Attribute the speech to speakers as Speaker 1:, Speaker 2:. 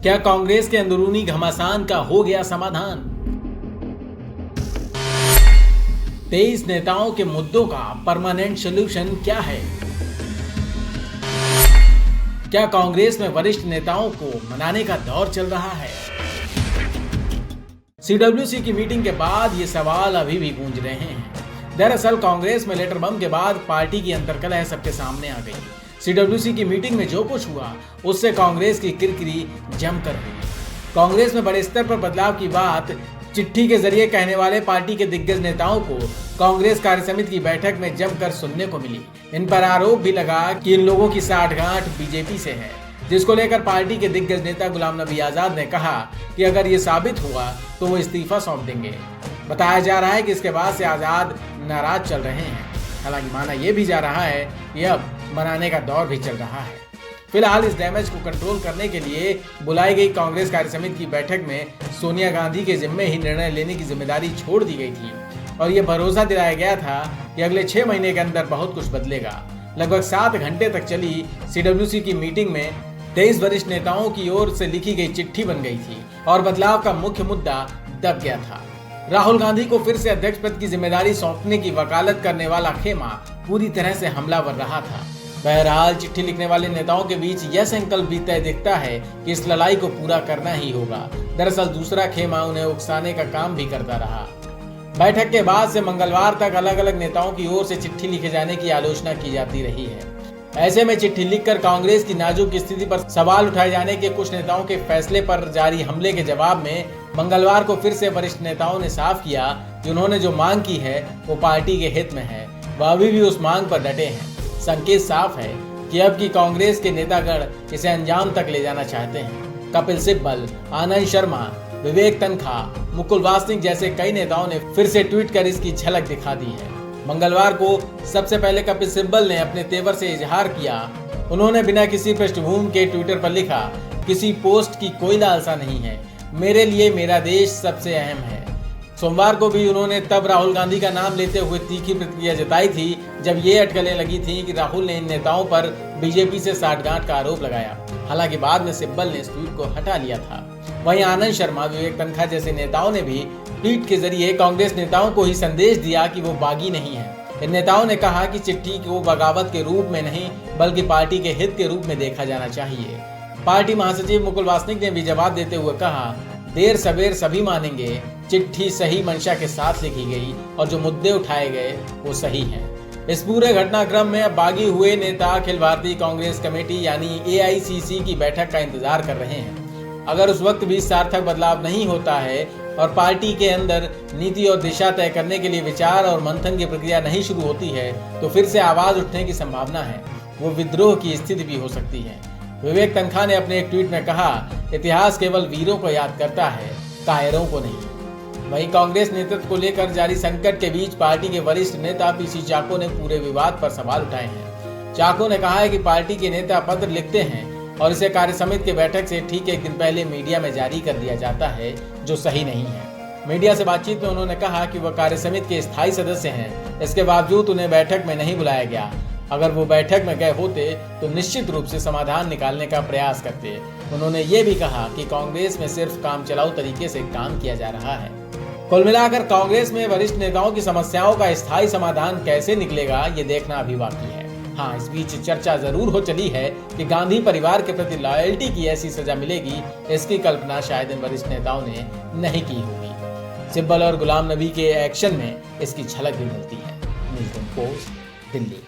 Speaker 1: क्या कांग्रेस के अंदरूनी घमासान का हो गया समाधान? 23 नेताओं के मुद्दों का परमानेंट सॉल्यूशन क्या है? क्या कांग्रेस में वरिष्ठ नेताओं को मनाने का दौर चल रहा है? सीडब्ल्यूसी की मीटिंग के बाद ये सवाल अभी भी गूंज रहे हैं। दरअसल कांग्रेस में लेटर बम के बाद पार्टी की अंतर्कलह सबके सामने आ गई। सीडब्ल्यूसी की मीटिंग में जो कुछ हुआ उससे कांग्रेस की किरकिरी जमकर हुई। कांग्रेस में बड़े स्तर पर बदलाव की बात चिट्ठी के जरिए कहने वाले पार्टी के दिग्गज नेताओं को कांग्रेस कार्यसमिति की बैठक में जमकर सुनने को मिली। इन पर आरोप भी लगा कि इन लोगों की साठगांठ बीजेपी से है, जिसको लेकर पार्टी के दिग्गज नेता गुलाम नबी आजाद ने कहा कि अगर ये साबित हुआ तो वो इस्तीफा सौंप देंगे। बताया जा रहा है कि इसके बाद से आजाद नाराज चल रहे हैं। हालांकि माना यह भी जा रहा है कि अब मनाने का दौर भी चल रहा है। फिलहाल इस डैमेज को कंट्रोल करने के लिए बुलाई गई कांग्रेस कार्यसमिति की बैठक में सोनिया गांधी के जिम्मे ही निर्णय लेने की जिम्मेदारी छोड़ दी गई थी और ये भरोसा दिलाया गया था कि अगले 6 महीने के अंदर बहुत कुछ बदलेगा। लगभग 7 घंटे तक चली सीडब्ल्यूसी की मीटिंग में 23 वरिष्ठ नेताओं की ओर से लिखी गई चिट्ठी बन गई थी और बदलाव का मुख्य मुद्दा दब गया था। राहुल गांधी को फिर से अध्यक्ष पद की जिम्मेदारी सौंपने की वकालत करने वाला खेमा पूरी तरह से हमलावर रहा था। बहरहाल चिट्ठी लिखने वाले नेताओं के बीच यह संकल्प भी तय दिखता है कि इस लड़ाई को पूरा करना ही होगा। दरअसल दूसरा खेमा उन्हें उकसाने का काम भी करता रहा। बैठक के बाद से मंगलवार तक अलग अलग नेताओं की ओर से चिट्ठी लिखे जाने की आलोचना की जाती रही है। ऐसे में चिट्ठी लिखकर कांग्रेस की नाजुक स्थिति पर सवाल उठाए जाने के कुछ नेताओं के फैसले पर जारी हमले के जवाब में मंगलवार को फिर से वरिष्ठ नेताओं ने साफ किया कि उन्होंने जो मांग की है वो पार्टी के हित में है। वह अभी भी उस मांग पर डटे हैं। संकेत साफ है कि अब की कांग्रेस के नेतागण इसे अंजाम तक ले जाना चाहते हैं। कपिल सिब्बल, आनंद शर्मा, विवेक तन्खा, मुकुल वासनिक जैसे कई नेताओं ने फिर से ट्वीट कर इसकी झलक दिखा दी है। मंगलवार को सबसे पहले कपिल सिब्बल ने अपने तेवर से इजहार किया। उन्होंने बिना किसी पृष्ठभूमि के ट्विटर पर लिखा, किसी पोस्ट की कोई लालसा नहीं है, मेरे लिए मेरा देश सबसे अहम है। सोमवार को भी उन्होंने तब राहुल गांधी का नाम लेते हुए तीखी प्रतिक्रिया जताई थी जब ये अटकलें लगी थी कि राहुल ने इन नेताओं पर बीजेपी से साठगांठ का आरोप लगाया। हालांकि बाद में सिब्बल ने इस ट्वीट को हटा लिया था। वहीं आनंद शर्मा, विवेक तन्खा जैसे नेताओं ने भी ट्वीट के जरिए कांग्रेस नेताओं को ही संदेश दिया कि वो बागी नहीं है। इन नेताओं ने कहा कि चिट्ठी को बगावत के रूप में नहीं बल्कि पार्टी के हित के रूप में देखा जाना चाहिए। पार्टी महासचिव मुकुल वासनिक ने भी जवाब देते हुए कहा, देर सवेर सभी मानेंगे, चिट्ठी सही मंशा के साथ लिखी गई और जो मुद्दे उठाए गए वो सही हैं। इस पूरे घटनाक्रम में अब बागी हुए नेता अखिल भारतीय कांग्रेस कमेटी यानी AICC की बैठक का इंतजार कर रहे हैं। अगर उस वक्त भी सार्थक बदलाव नहीं होता है और पार्टी के अंदर नीति और दिशा तय करने के लिए विचार और मंथन की प्रक्रिया नहीं शुरू होती है तो फिर से आवाज उठने की संभावना है। वो विद्रोह की स्थिति भी हो सकती है। विवेक तन्खा ने अपने एक ट्वीट में कहा, इतिहास केवल वीरों को याद करता है, कायरों को नहीं। वहीं कांग्रेस नेतृत्व को लेकर जारी संकट के बीच पार्टी के वरिष्ठ नेता PC चाको ने पूरे विवाद पर सवाल उठाए हैं। चाको ने कहा है कि पार्टी के नेता पत्र लिखते हैं और इसे कार्यसमिति की बैठक से ठीक एक दिन पहले मीडिया में जारी कर दिया जाता है, जो सही नहीं है। मीडिया से बातचीत में उन्होंने कहा कि वह कार्यसमिति के स्थायी सदस्य हैं, इसके बावजूद उन्हें बैठक में नहीं बुलाया गया। अगर वो बैठक में गए होते तो निश्चित रूप से समाधान निकालने का प्रयास करते। उन्होंने ये भी कहा कि कांग्रेस में सिर्फ काम चलाऊ तरीके से काम किया जा रहा है। कुल मिलाकर कांग्रेस में वरिष्ठ नेताओं की समस्याओं का स्थायी समाधान कैसे निकलेगा ये देखना अभी बाकी है। हाँ, इस बीच चर्चा जरूर हो चली है कि गांधी परिवार के प्रति लॉयल्टी की ऐसी सजा मिलेगी, इसकी कल्पना शायद इन वरिष्ठ नेताओं ने नहीं की होगी। सिब्बल और गुलाम नबी के एक्शन में इसकी झलक भी मिलती है। News post, Delhi.